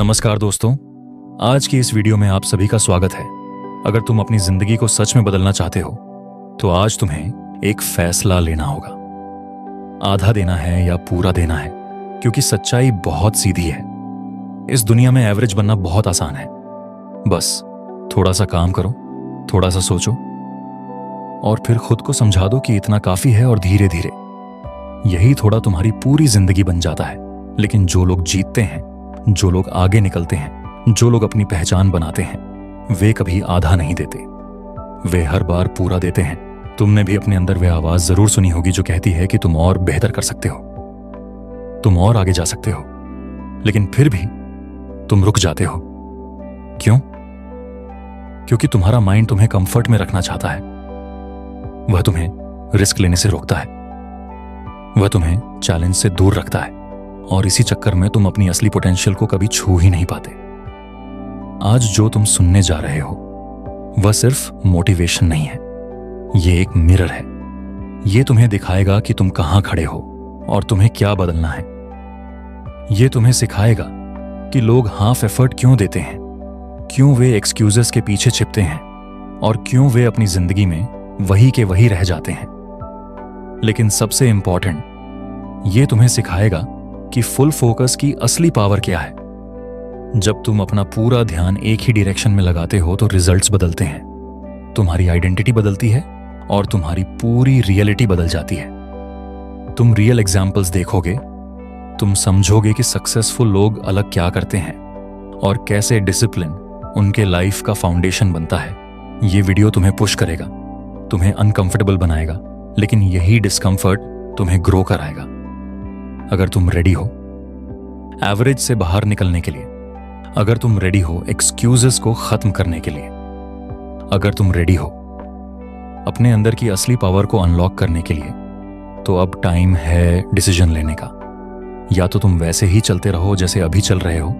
नमस्कार दोस्तों, आज की इस वीडियो में आप सभी का स्वागत है। अगर तुम अपनी जिंदगी को सच में बदलना चाहते हो तो आज तुम्हें एक फैसला लेना होगा। आधा देना है या पूरा देना है, क्योंकि सच्चाई बहुत सीधी है। इस दुनिया में एवरेज बनना बहुत आसान है। बस थोड़ा सा काम करो, थोड़ा सा सोचो और फिर खुद को समझा दो कि इतना काफी है, और धीरे धीरे यही थोड़ा तुम्हारी पूरी जिंदगी बन जाता है। लेकिन जो लोग जीतते हैं, जो लोग आगे निकलते हैं, जो लोग अपनी पहचान बनाते हैं, वे कभी आधा नहीं देते, वे हर बार पूरा देते हैं। तुमने भी अपने अंदर वह आवाज जरूर सुनी होगी जो कहती है कि तुम और बेहतर कर सकते हो, तुम और आगे जा सकते हो, लेकिन फिर भी तुम रुक जाते हो। क्यों? क्योंकि तुम्हारा माइंड तुम्हें कंफर्ट में रखना चाहता है। वह तुम्हें रिस्क लेने से रोकता है, वह तुम्हें चैलेंज से दूर रखता है, और इसी चक्कर में तुम अपनी असली पोटेंशियल को कभी छू ही नहीं पाते। आज जो तुम सुनने जा रहे हो वह सिर्फ मोटिवेशन नहीं है, ये एक मिरर है। ये तुम्हें दिखाएगा कि तुम कहां खड़े हो और तुम्हें क्या बदलना है। ये तुम्हें सिखाएगा कि लोग हाफ एफर्ट क्यों देते हैं, क्यों वे एक्सक्यूजेस के पीछे छिपते हैं, और क्यों वे अपनी जिंदगी में वही के वही रह जाते हैं। लेकिन सबसे इंपॉर्टेंट, ये तुम्हें सिखाएगा कि फुल फोकस की असली पावर क्या है। जब तुम अपना पूरा ध्यान एक ही डायरेक्शन में लगाते हो तो रिजल्ट्स बदलते हैं, तुम्हारी आइडेंटिटी बदलती है और तुम्हारी पूरी रियलिटी बदल जाती है। तुम रियल एग्जाम्पल्स देखोगे, तुम समझोगे कि सक्सेसफुल लोग अलग क्या करते हैं और कैसे डिसिप्लिन उनके लाइफ का फाउंडेशन बनता है। ये वीडियो तुम्हें पुश करेगा, तुम्हें अनकंफर्टेबल बनाएगा, लेकिन यही डिस्कंफर्ट तुम्हें ग्रो कराएगा। अगर तुम रेडी हो एवरेज से बाहर निकलने के लिए, अगर तुम रेडी हो एक्सक्यूजेस को खत्म करने के लिए, अगर तुम रेडी हो अपने अंदर की असली पावर को अनलॉक करने के लिए, तो अब टाइम है डिसीजन लेने का। या तो तुम वैसे ही चलते रहो जैसे अभी चल रहे हो,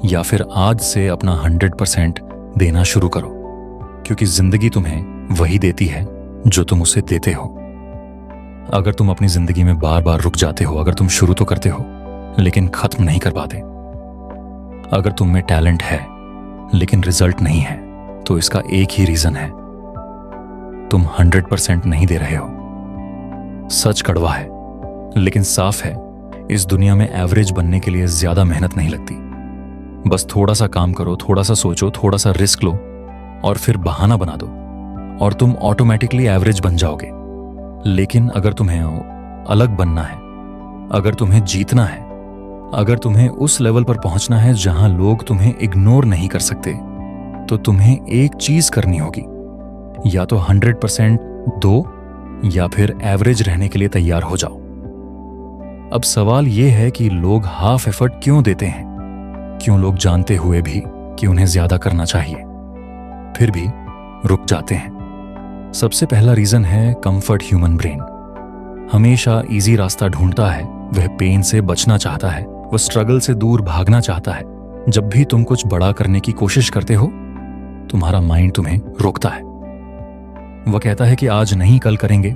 या फिर आज से अपना 100% देना शुरू करो, क्योंकि जिंदगी तुम्हें वही देती है जो तुम उसे देते हो। अगर तुम अपनी जिंदगी में बार बार रुक जाते हो, अगर तुम शुरू तो करते हो लेकिन खत्म नहीं कर पाते, अगर तुम में टैलेंट है लेकिन रिजल्ट नहीं है, तो इसका एक ही रीजन है, तुम 100% नहीं दे रहे हो। सच कड़वा है लेकिन साफ है, इस दुनिया में एवरेज बनने के लिए ज्यादा मेहनत नहीं लगती। बस थोड़ा सा काम करो, थोड़ा सा सोचो, थोड़ा सा रिस्क लो और फिर बहाना बना दो और तुम ऑटोमेटिकली एवरेज बन जाओगे। लेकिन अगर तुम्हें अलग बनना है, अगर तुम्हें जीतना है, अगर तुम्हें उस लेवल पर पहुंचना है जहां लोग तुम्हें इग्नोर नहीं कर सकते, तो तुम्हें एक चीज करनी होगी, या तो 100% दो या फिर एवरेज रहने के लिए तैयार हो जाओ। अब सवाल यह है कि लोग हाफ एफर्ट क्यों देते हैं, क्यों लोग जानते हुए भी कि उन्हें ज्यादा करना चाहिए फिर भी रुक जाते हैं। सबसे पहला रीजन है कंफर्ट। ह्यूमन ब्रेन हमेशा इजी रास्ता ढूंढता है, वह पेन से बचना चाहता है, वह स्ट्रगल से दूर भागना चाहता है। जब भी तुम कुछ बड़ा करने की कोशिश करते हो, तुम्हारा माइंड तुम्हें रोकता है। वह कहता है कि आज नहीं, कल करेंगे,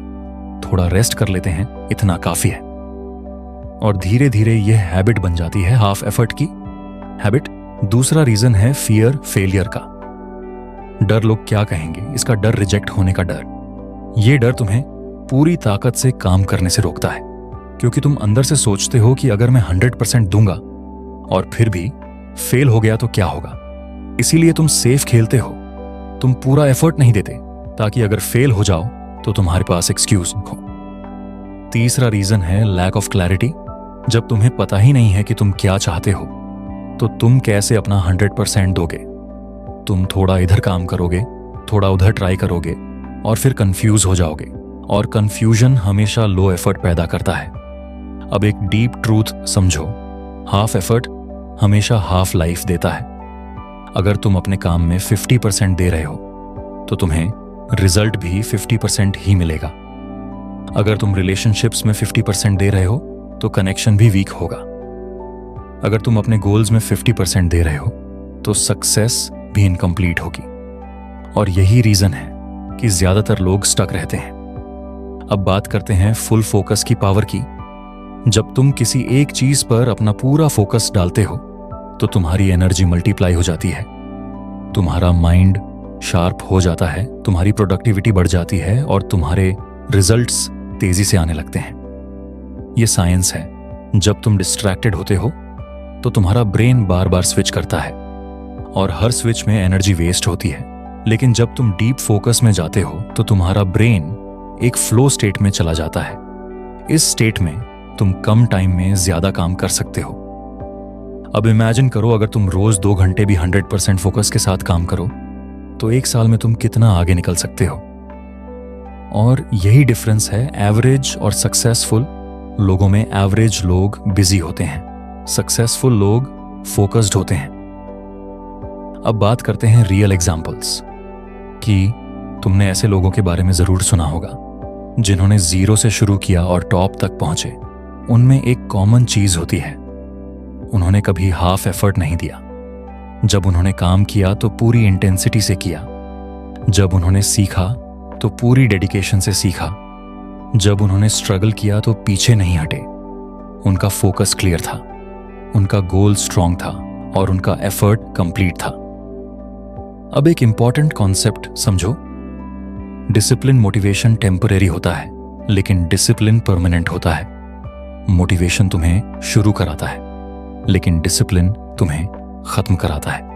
थोड़ा रेस्ट कर लेते हैं, इतना काफी है। और धीरे धीरे यह हैबिट बन जाती है, हाफ एफर्ट की हैबिट। दूसरा रीजन है फियर फेलियर का। डर, लोग क्या कहेंगे, इसका डर, रिजेक्ट होने का डर। यह डर तुम्हें पूरी ताकत से काम करने से रोकता है, क्योंकि तुम अंदर से सोचते हो कि अगर मैं 100% दूंगा और फिर भी फेल हो गया तो क्या होगा। इसीलिए तुम सेफ खेलते हो, तुम पूरा एफर्ट नहीं देते, ताकि अगर फेल हो जाओ तो तुम्हारे पास एक्सक्यूज हो। तीसरा रीजन है लैक ऑफ क्लैरिटी। जब तुम्हें पता ही नहीं है कि तुम क्या चाहते हो, तो तुम कैसे अपना 100% दोगे। तुम थोड़ा इधर काम करोगे, थोड़ा उधर ट्राई करोगे और फिर कंफ्यूज हो जाओगे, और कंफ्यूजन हमेशा लो एफर्ट पैदा करता है। अब एक डीप ट्रूथ समझो, हाफ एफर्ट हमेशा हाफ लाइफ देता है। अगर तुम अपने काम में 50% दे रहे हो, तो तुम्हें रिजल्ट भी 50% ही मिलेगा। अगर तुम रिलेशनशिप्स में 50% दे रहे हो, तो कनेक्शन भी वीक होगा। अगर तुम अपने गोल्स में 50% दे रहे हो, तो सक्सेस भी इनकम्प्लीट होगी। और यही रीजन है कि ज्यादातर लोग स्टक रहते हैं। अब बात करते हैं फुल फोकस की पावर की। जब तुम किसी एक चीज पर अपना पूरा फोकस डालते हो, तो तुम्हारी एनर्जी मल्टीप्लाई हो जाती है, तुम्हारा माइंड शार्प हो जाता है, तुम्हारी प्रोडक्टिविटी बढ़ जाती है और तुम्हारे रिजल्ट्स तेजी से आने लगते हैं। ये साइंस है। जब तुम डिस्ट्रैक्टेड होते हो तो तुम्हारा ब्रेन बार बार स्विच करता है और हर स्विच में एनर्जी वेस्ट होती है। लेकिन जब तुम डीप फोकस में जाते हो तो तुम्हारा ब्रेन एक फ्लो स्टेट में चला जाता है। इस स्टेट में तुम कम टाइम में ज्यादा काम कर सकते हो। अब इमेजिन करो, अगर तुम रोज 2 घंटे भी 100% फोकस के साथ काम करो तो 1 साल में तुम कितना आगे निकल सकते हो। और यही डिफरेंस है एवरेज और सक्सेसफुल लोगों में। एवरेज लोग बिजी होते हैं, सक्सेसफुल लोग फोकस्ड होते हैं। अब बात करते हैं रियल एग्जाम्पल्स कि तुमने ऐसे लोगों के बारे में जरूर सुना होगा जिन्होंने 0 से शुरू किया और टॉप तक पहुंचे। उनमें एक कॉमन चीज होती है, उन्होंने कभी हाफ एफर्ट नहीं दिया। जब उन्होंने काम किया तो पूरी इंटेंसिटी से किया। जब उन्होंने सीखा तो पूरी डेडिकेशन से सीखा। जब उन्होंने स्ट्रगल किया तो पीछे नहीं हटे। उनका फोकस क्लियर था, उनका गोल स्ट्रांग था और उनका एफर्ट कंप्लीट था। अब एक इंपॉर्टेंट कॉन्सेप्ट समझो, डिसिप्लिन मोटिवेशन टेम्परेरी होता है लेकिन डिसिप्लिन परमानेंट होता है। मोटिवेशन तुम्हें शुरू कराता है लेकिन डिसिप्लिन तुम्हें खत्म कराता है।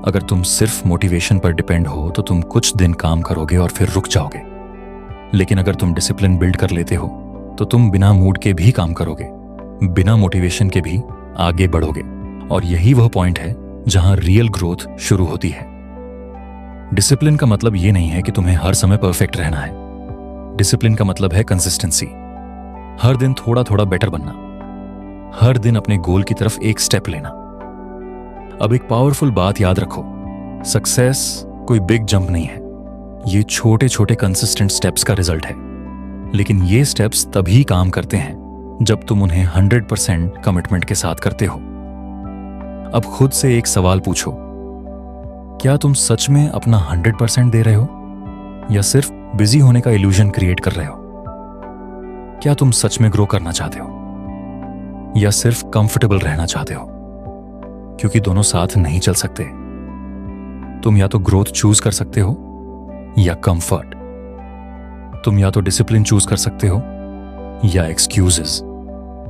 अगर तुम सिर्फ मोटिवेशन पर डिपेंड हो तो तुम कुछ दिन काम करोगे और फिर रुक जाओगे। लेकिन अगर तुम डिसिप्लिन बिल्ड कर लेते हो तो तुम बिना मूड के भी काम करोगे, बिना मोटिवेशन के भी आगे बढ़ोगे। और यही वह पॉइंट है जहां रियल ग्रोथ शुरू होती है। डिसिप्लिन का मतलब ये नहीं है कि तुम्हें हर समय परफेक्ट रहना है। डिसिप्लिन का मतलब है कंसिस्टेंसी। हर दिन थोड़ा थोड़ा बेटर बनना, हर दिन अपने गोल की तरफ एक स्टेप लेना। अब एक पावरफुल बात याद रखो, सक्सेस कोई बिग जंप नहीं है, ये छोटे छोटे कंसिस्टेंट स्टेप्स का रिजल्ट है। लेकिन ये स्टेप्स तभी काम करते हैं जब तुम उन्हें 100% कमिटमेंट के साथ करते हो। अब खुद से एक सवाल पूछो, क्या तुम सच में अपना 100% दे रहे हो या सिर्फ बिजी होने का इल्यूजन क्रिएट कर रहे हो? क्या तुम सच में ग्रो करना चाहते हो या सिर्फ कंफर्टेबल रहना चाहते हो? क्योंकि दोनों साथ नहीं चल सकते। तुम या तो ग्रोथ चूज कर सकते हो या कंफर्ट। तुम या तो डिसिप्लिन चूज कर सकते हो या एक्सक्यूजेस।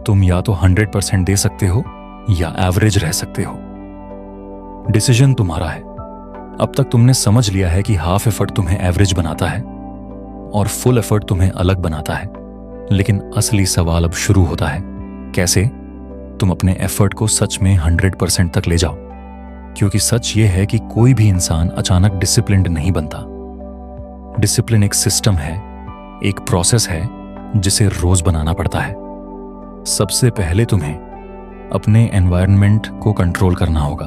तुम या तो 100% दे सकते हो या एवरेज रह सकते हो। डिसीजन तुम्हारा है। अब तक तुमने समझ लिया है कि हाफ एफर्ट तुम्हें एवरेज बनाता है और फुल एफर्ट तुम्हें अलग बनाता है। लेकिन असली सवाल अब शुरू होता है, कैसे तुम अपने एफर्ट को सच में 100% तक ले जाओ। क्योंकि सच ये है कि कोई भी इंसान अचानक डिसिप्लिन्ड नहीं बनता। डिसिप्लिन एक सिस्टम है, एक प्रोसेस है जिसे रोज बनाना पड़ता है। सबसे पहले तुम्हें अपने एनवायरनमेंट को कंट्रोल करना होगा।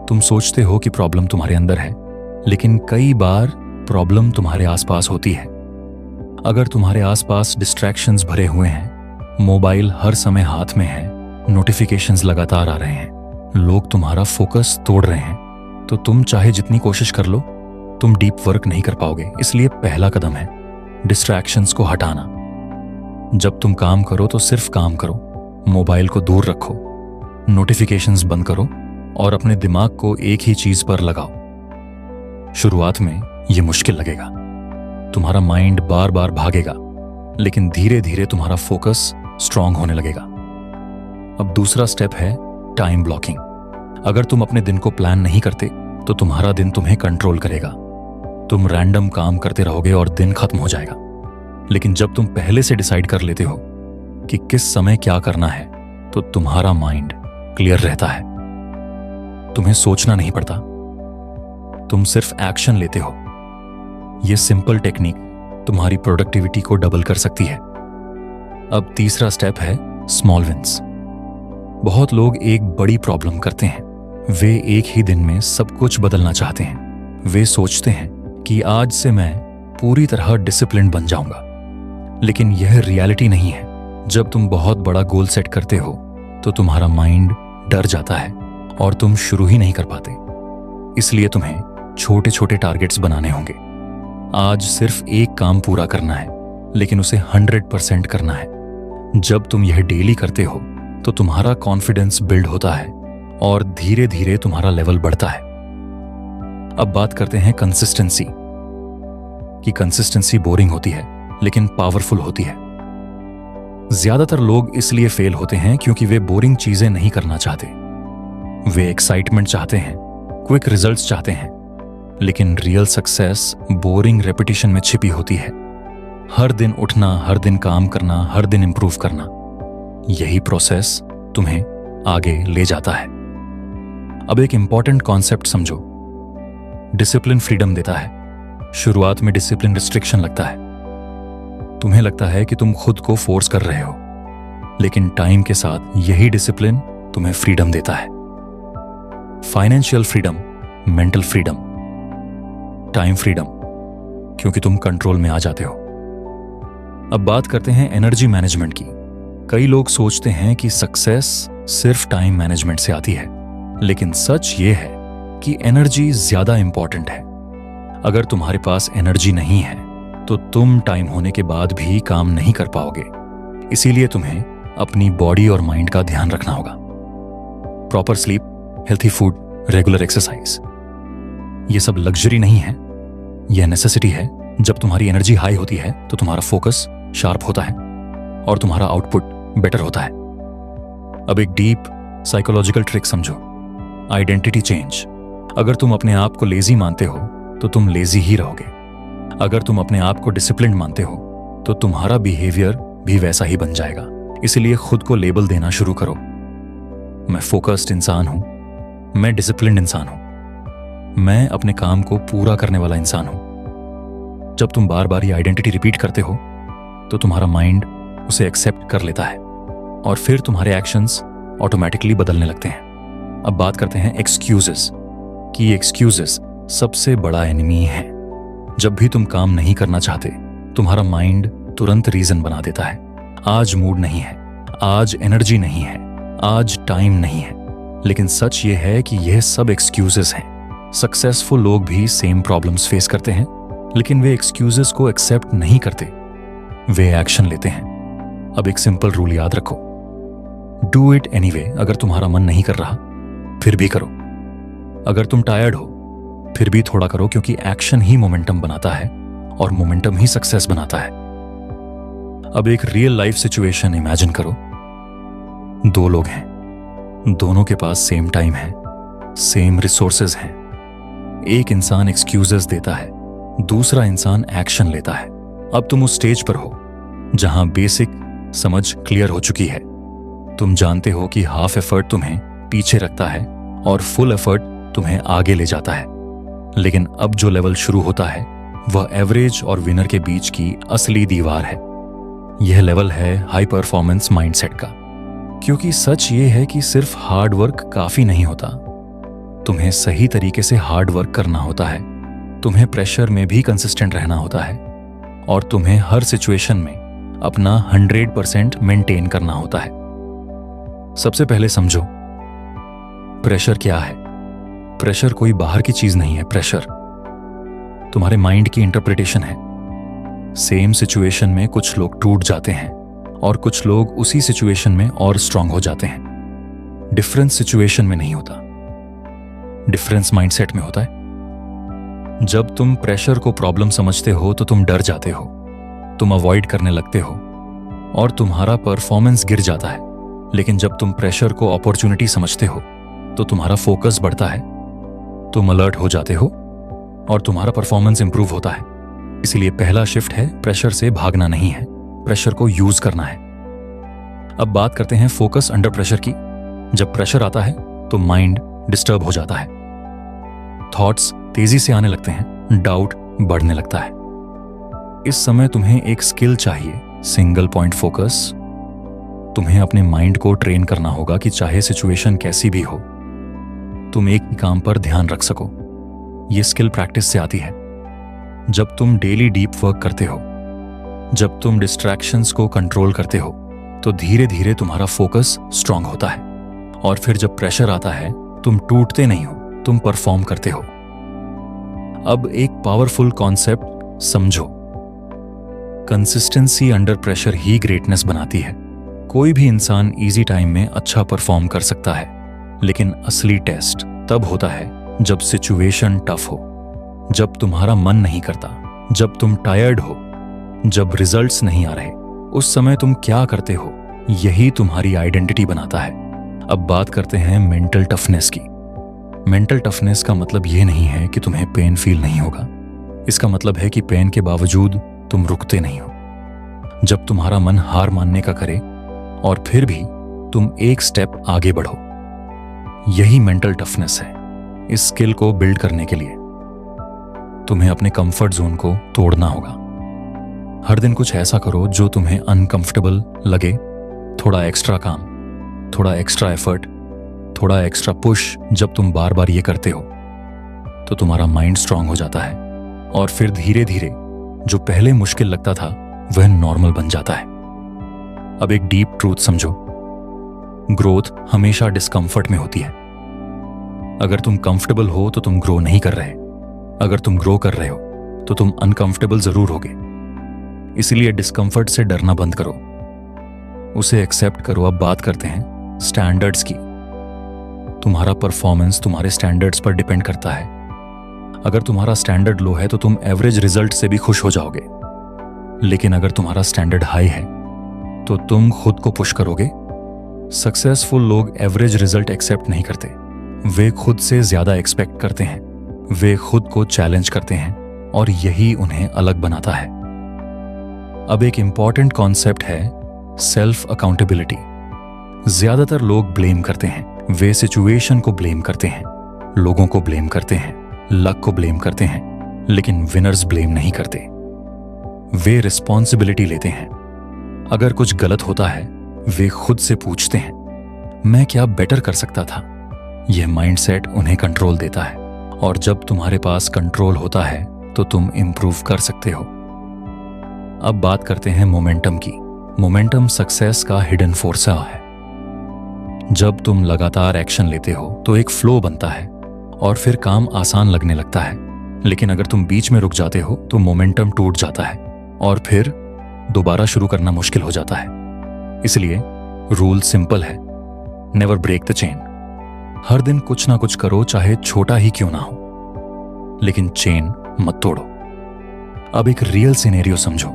तुम सोचते हो कि प्रॉब्लम तुम्हारे अंदर है, लेकिन कई बार प्रॉब्लम तुम्हारे आसपास होती है। अगर तुम्हारे आसपास डिस्ट्रैक्शंस भरे हुए हैं, मोबाइल हर समय हाथ में है, नोटिफिकेशंस लगातार आ रहे हैं, लोग तुम्हारा फोकस तोड़ रहे हैं, तो तुम चाहे जितनी कोशिश कर लो, तुम डीप वर्क नहीं कर पाओगे। इसलिए पहला कदम है डिस्ट्रैक्शंस को हटाना। जब तुम काम करो तो सिर्फ काम करो, मोबाइल को दूर रखो, नोटिफिकेशंस बंद करो और अपने दिमाग को एक ही चीज पर लगाओ। शुरुआत में यह मुश्किल लगेगा, तुम्हारा माइंड बार बार भागेगा, लेकिन धीरे धीरे तुम्हारा फोकस स्ट्रांग होने लगेगा। अब दूसरा स्टेप है टाइम ब्लॉकिंग। अगर तुम अपने दिन को प्लान नहीं करते तो तुम्हारा दिन तुम्हें कंट्रोल करेगा। तुम रैंडम काम करते रहोगे और दिन खत्म हो जाएगा। लेकिन जब तुम पहले से डिसाइड कर लेते हो कि किस समय क्या करना है, तो तुम्हारा माइंड क्लियर रहता है। तुम्हें सोचना नहीं पड़ता, तुम सिर्फ एक्शन लेते हो। यह सिंपल टेक्निक तुम्हारी प्रोडक्टिविटी को डबल कर सकती है। अब तीसरा स्टेप है स्मॉल विंस। बहुत लोग एक बड़ी प्रॉब्लम करते हैं, वे एक ही दिन में सब कुछ बदलना चाहते हैं। वे सोचते हैं कि आज से मैं पूरी तरह डिसिप्लिन बन जाऊंगा, लेकिन यह रियलिटी नहीं है। जब तुम बहुत बड़ा गोल सेट करते हो तो तुम्हारा माइंड डर जाता है और तुम शुरू ही नहीं कर पाते। इसलिए तुम्हें छोटे छोटे टारगेट्स बनाने होंगे। आज सिर्फ एक काम पूरा करना है, लेकिन उसे 100% करना है। जब तुम यह डेली करते हो तो तुम्हारा कॉन्फिडेंस बिल्ड होता है और धीरे धीरे तुम्हारा लेवल बढ़ता है। अब बात करते हैं कंसिस्टेंसी कि कंसिस्टेंसी बोरिंग होती है लेकिन पावरफुल होती है। ज्यादातर लोग इसलिए फेल होते हैं क्योंकि वे बोरिंग चीजें नहीं करना चाहते। वे एक्साइटमेंट चाहते हैं, क्विक रिजल्ट्स चाहते हैं, लेकिन रियल सक्सेस बोरिंग रेपिटेशन में छिपी होती है। हर दिन उठना, हर दिन काम करना, हर दिन इंप्रूव करना, यही प्रोसेस तुम्हें आगे ले जाता है। अब एक इंपॉर्टेंट कॉन्सेप्ट समझो। डिसिप्लिन फ्रीडम देता है। शुरुआत में डिसिप्लिन रिस्ट्रिक्शन लगता है। तुम्हें लगता है कि तुम खुद को फोर्स कर रहे हो, लेकिन टाइम के साथ यही डिसिप्लिन तुम्हें फ्रीडम देता है। Financial freedom, mental freedom, time freedom, क्योंकि तुम कंट्रोल में आ जाते हो। अब बात करते हैं एनर्जी मैनेजमेंट की। कई लोग सोचते हैं कि सक्सेस सिर्फ टाइम मैनेजमेंट से आती है, लेकिन सच ये है कि एनर्जी ज्यादा इंपॉर्टेंट है। अगर तुम्हारे पास एनर्जी नहीं है तो तुम टाइम होने के बाद भी काम नहीं कर पाओगे। इसीलिए तुम्हें अपनी बॉडी और माइंड का ध्यान रखना होगा। Proper sleep, healthy food, regular exercise, ये सब लग्जरी नहीं है, यह नेसेसिटी है। जब तुम्हारी एनर्जी हाई होती है तो तुम्हारा फोकस शार्प होता है और तुम्हारा आउटपुट बेटर होता है। अब एक डीप साइकोलॉजिकल ट्रिक समझो, आइडेंटिटी चेंज। अगर तुम अपने आप को लेजी मानते हो तो तुम लेजी ही रहोगे। अगर तुम अपने आप को डिसिप्लिन्ड मानते हो तो तुम्हारा बिहेवियर भी वैसा ही बन जाएगा। इसलिए खुद को लेबल देना शुरू करो। मैं फोकस्ड इंसान हूं, मैं डिसिप्लिन्ड इंसान हूं, मैं अपने काम को पूरा करने वाला इंसान हूं। जब तुम बार बार ये आइडेंटिटी रिपीट करते हो तो तुम्हारा माइंड उसे एक्सेप्ट कर लेता है और फिर तुम्हारे एक्शंस ऑटोमेटिकली बदलने लगते हैं। अब बात करते हैं एक्सक्यूजेस कि एक्सक्यूजेस सबसे बड़ा एनिमी है। जब भी तुम काम नहीं करना चाहते, तुम्हारा माइंड तुरंत रीजन बना देता है। आज मूड नहीं है, आज एनर्जी नहीं है, आज टाइम नहीं है। लेकिन सच ये है कि यह सब एक्सक्यूजेस हैं। सक्सेसफुल लोग भी सेम प्रॉब्लम्स फेस करते हैं, लेकिन वे एक्सक्यूजेस को एक्सेप्ट नहीं करते, वे एक्शन लेते हैं। अब एक सिंपल रूल याद रखो, डू इट एनीवे। अगर तुम्हारा मन नहीं कर रहा फिर भी करो। अगर तुम टायर्ड हो फिर भी थोड़ा करो, क्योंकि एक्शन ही मोमेंटम बनाता है और मोमेंटम ही सक्सेस बनाता है। अब एक रियल लाइफ सिचुएशन इमेजिन करो। दो लोग हैं, दोनों के पास सेम टाइम है, सेम रिसोर्सेज हैं। एक इंसान एक्सक्यूजेस देता है, दूसरा इंसान एक्शन लेता है। अब तुम उस स्टेज पर हो जहां बेसिक समझ क्लियर हो चुकी है। तुम जानते हो कि हाफ एफर्ट तुम्हें पीछे रखता है और फुल एफर्ट तुम्हें आगे ले जाता है। लेकिन अब जो लेवल शुरू होता है वह एवरेज और विनर के बीच की असली दीवार है। यह लेवल है हाई परफॉर्मेंस माइंडसेट का, क्योंकि सच ये है कि सिर्फ हार्ड वर्क काफी नहीं होता। तुम्हें सही तरीके से हार्ड वर्क करना होता है, तुम्हें प्रेशर में भी कंसिस्टेंट रहना होता है और तुम्हें हर सिचुएशन में अपना 100% मेंटेन करना होता है। सबसे पहले समझो प्रेशर क्या है। प्रेशर कोई बाहर की चीज नहीं है। प्रेशर तुम्हारे माइंड की इंटरप्रिटेशन है। सेम सिचुएशन में कुछ लोग टूट जाते हैं और कुछ लोग उसी सिचुएशन में और स्ट्रांग हो जाते हैं। डिफरेंस सिचुएशन में नहीं होता, डिफरेंस माइंडसेट में होता है। जब तुम प्रेशर को प्रॉब्लम समझते हो तो तुम डर जाते हो, तुम अवॉइड करने लगते हो और तुम्हारा परफॉर्मेंस गिर जाता है। लेकिन जब तुम प्रेशर को अपॉर्चुनिटी समझते हो तो तुम्हारा फोकस बढ़ता है, तुम अलर्ट हो जाते हो और तुम्हारा परफॉर्मेंस इंप्रूव होता है। इसीलिए पहला शिफ्ट है प्रेशर से भागना नहीं है, प्रेशर को यूज करना है। अब बात करते हैं फोकस अंडर प्रेशर की। जब प्रेशर आता है तो माइंड डिस्टर्ब हो जाता है, थॉट्स तेजी से आने लगते हैं, डाउट बढ़ने लगता है। इस समय तुम्हें एक स्किल चाहिए, सिंगल पॉइंट फोकस। तुम्हें अपने माइंड को ट्रेन करना होगा कि चाहे सिचुएशन कैसी भी हो, तुम एक ही काम पर ध्यान रख सको। यह स्किल प्रैक्टिस से आती है। जब तुम डेली डीप वर्क करते हो, जब तुम डिस्ट्रैक्शंस को कंट्रोल करते हो, तो धीरे धीरे तुम्हारा फोकस स्ट्रांग होता है और फिर जब प्रेशर आता है तुम टूटते नहीं हो, तुम परफॉर्म करते हो। अब एक पावरफुल कॉन्सेप्ट समझो, कंसिस्टेंसी अंडर प्रेशर ही ग्रेटनेस बनाती है। कोई भी इंसान इजी टाइम में अच्छा परफॉर्म कर सकता है, लेकिन असली टेस्ट तब होता है जब सिचुएशन टफ हो, जब तुम्हारा मन नहीं करता, जब तुम टायर्ड हो, जब रिजल्ट्स नहीं आ रहे। उस समय तुम क्या करते हो, यही तुम्हारी आइडेंटिटी बनाता है। अब बात करते हैं मेंटल टफनेस की। मेंटल टफनेस का मतलब यह नहीं है कि तुम्हें पेन फील नहीं होगा। इसका मतलब है कि पेन के बावजूद तुम रुकते नहीं हो। जब तुम्हारा मन हार मानने का करे और फिर भी तुम एक स्टेप आगे बढ़ो, यही मेंटल टफनेस है। इस स्किल को बिल्ड करने के लिए तुम्हें अपने कंफर्ट जोन को तोड़ना होगा। हर दिन कुछ ऐसा करो जो तुम्हें अनकंफर्टेबल लगे। थोड़ा एक्स्ट्रा काम, थोड़ा एक्स्ट्रा एफर्ट, थोड़ा एक्स्ट्रा पुश। जब तुम बार बार ये करते हो तो तुम्हारा माइंड स्ट्रांग हो जाता है और फिर धीरे धीरे जो पहले मुश्किल लगता था वह नॉर्मल बन जाता है। अब एक डीप ट्रूथ समझो, ग्रोथ हमेशा डिस्कंफर्ट में होती है। अगर तुम कंफर्टेबल हो तो तुम ग्रो नहीं कर रहे। अगर तुम ग्रो कर रहे हो तो तुम अनकंफर्टेबल जरूर होगे। इसलिए डिस्कंफर्ट से डरना बंद करो, उसे एक्सेप्ट करो। अब बात करते हैं स्टैंडर्ड्स की। तुम्हारा परफॉर्मेंस तुम्हारे स्टैंडर्ड्स पर डिपेंड करता है। अगर तुम्हारा स्टैंडर्ड लो है तो तुम एवरेज रिजल्ट से भी खुश हो जाओगे, लेकिन अगर तुम्हारा स्टैंडर्ड हाई है तो तुम खुद को पुश करोगे। सक्सेसफुल लोग एवरेज रिजल्ट एक्सेप्ट नहीं करते, वे खुद से ज्यादा एक्सपेक्ट करते हैं। वे खुद को चैलेंज करते हैं और यही उन्हें अलग बनाता है। अब एक इंपॉर्टेंट कॉन्सेप्ट है सेल्फ अकाउंटेबिलिटी। ज्यादातर लोग ब्लेम करते हैं, वे सिचुएशन को ब्लेम करते हैं, लोगों को ब्लेम करते हैं, लक को ब्लेम करते हैं, लेकिन विनर्स ब्लेम नहीं करते। वे रिस्पॉन्सिबिलिटी लेते हैं। अगर कुछ गलत होता है वे खुद से पूछते हैं, मैं क्या बेटर कर सकता था। यह माइंडसेट उन्हें कंट्रोल देता है और जब तुम्हारे पास कंट्रोल होता है तो तुम इंप्रूव कर सकते हो। अब बात करते हैं मोमेंटम की। मोमेंटम सक्सेस का हिडन फोर्स है। जब तुम लगातार एक्शन लेते हो तो एक फ्लो बनता है और फिर काम आसान लगने लगता है। लेकिन अगर तुम बीच में रुक जाते हो तो मोमेंटम टूट जाता है और फिर दोबारा शुरू करना मुश्किल हो जाता है। इसलिए रूल सिंपल है, नेवर ब्रेक द चेन। हर दिन कुछ ना कुछ करो, चाहे छोटा ही क्यों ना हो, लेकिन चेन मत तोड़ो। अब एक रियल सिनेरियो समझो।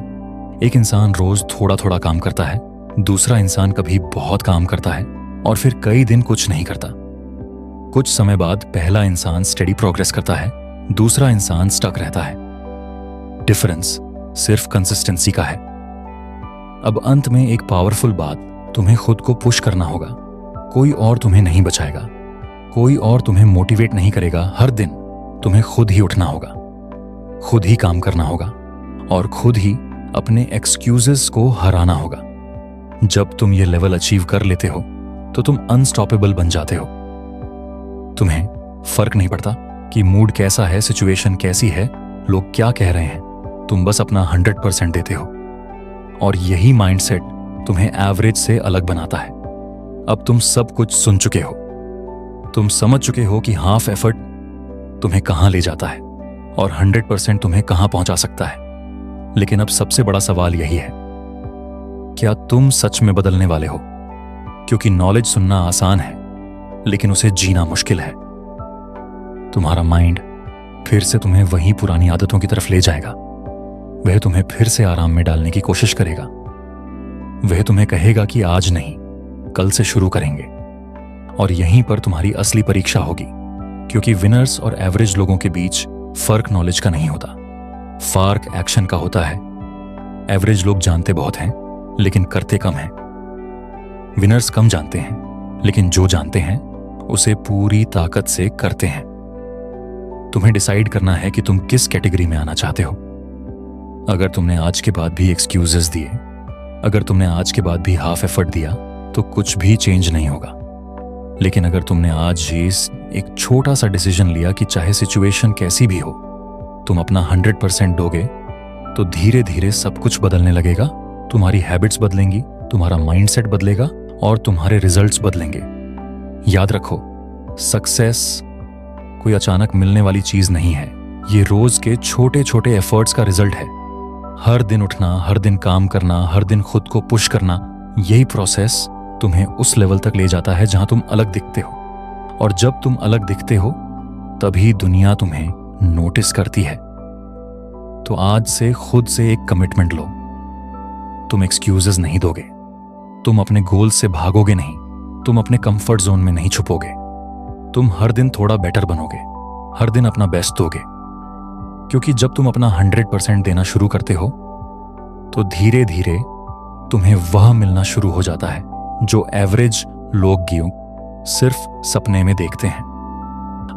एक इंसान रोज थोड़ा थोड़ा काम करता है, दूसरा इंसान कभी बहुत काम करता है और फिर कई दिन कुछ नहीं करता। कुछ समय बाद पहला इंसान स्टेडी प्रोग्रेस करता है, दूसरा इंसान स्टक रहता है। डिफरेंस सिर्फ कंसिस्टेंसी का है। अब अंत में एक पावरफुल बात, तुम्हें खुद को पुश करना होगा। कोई और तुम्हें नहीं बचाएगा, कोई और तुम्हें मोटिवेट नहीं करेगा। हर दिन तुम्हें खुद ही उठना होगा, खुद ही काम करना होगा और खुद ही अपने एक्सक्यूजेस को हराना होगा। जब तुम ये लेवल अचीव कर लेते हो तो तुम अनस्टॉपेबल बन जाते हो। तुम्हें फर्क नहीं पड़ता कि मूड कैसा है, सिचुएशन कैसी है, लोग क्या कह रहे हैं। तुम बस अपना 100% देते हो और यही माइंडसेट तुम्हें एवरेज से अलग बनाता है। अब तुम सब कुछ सुन चुके हो, तुम समझ चुके हो कि हाफ एफर्ट तुम्हें कहां ले जाता है और 100% तुम्हें कहां पहुंचा सकता है। लेकिन अब सबसे बड़ा सवाल यही है, क्या तुम सच में बदलने वाले हो? क्योंकि नॉलेज सुनना आसान है लेकिन उसे जीना मुश्किल है। तुम्हारा माइंड फिर से तुम्हें वही पुरानी आदतों की तरफ ले जाएगा। वह तुम्हें फिर से आराम में डालने की कोशिश करेगा। वह तुम्हें कहेगा कि आज नहीं, कल से शुरू करेंगे। और यहीं पर तुम्हारी असली परीक्षा होगी, क्योंकि विनर्स और एवरेज लोगों के बीच फर्क नॉलेज का नहीं होता, फर्क एक्शन का होता है। एवरेज लोग जानते बहुत हैं लेकिन करते कम हैं। विनर्स कम जानते हैं लेकिन जो जानते हैं उसे पूरी ताकत से करते हैं। तुम्हें डिसाइड करना है कि तुम किस कैटेगरी में आना चाहते हो। अगर तुमने आज के बाद भी एक्सक्यूजेस दिए, अगर तुमने आज के बाद भी हाफ एफर्ट दिया तो कुछ भी चेंज नहीं होगा। लेकिन अगर तुमने आज ही एक छोटा सा डिसीजन लिया कि चाहे सिचुएशन कैसी भी हो तुम अपना 100% दोगे, तो धीरे धीरे सब कुछ बदलने लगेगा। तुम्हारी हैबिट्स बदलेंगी, तुम्हारा माइंडसेट बदलेगा और तुम्हारे रिजल्ट्स बदलेंगे। याद रखो, सक्सेस कोई अचानक मिलने वाली चीज नहीं है, ये रोज के छोटे छोटे एफर्ट्स का रिजल्ट है। हर दिन उठना, हर दिन काम करना, हर दिन खुद को पुश करना, यही प्रोसेस तुम्हें उस लेवल तक ले जाता है जहां तुम अलग दिखते हो। और जब तुम अलग दिखते हो तभी दुनिया तुम्हें नोटिस करती है। तो आज से खुद से एक कमिटमेंट लो। तुम एक्सक्यूजेस नहीं दोगे, तुम अपने गोल से भागोगे नहीं, तुम अपने कंफर्ट जोन में नहीं छुपोगे। तुम हर दिन थोड़ा बेटर बनोगे, हर दिन अपना बेस्ट दोगे। क्योंकि जब तुम अपना 100% देना शुरू करते हो तो धीरे धीरे तुम्हें वह मिलना शुरू हो जाता है जो एवरेज लोग सिर्फ सपने में देखते हैं।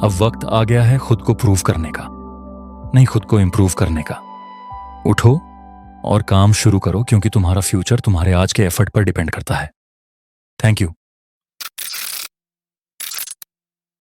अब वक्त आ गया है खुद को प्रूव करने का, नहीं खुद को इंप्रूव करने का। उठो और काम शुरू करो, क्योंकि तुम्हारा फ्यूचर तुम्हारे आज के एफर्ट पर डिपेंड करता है। Thank you.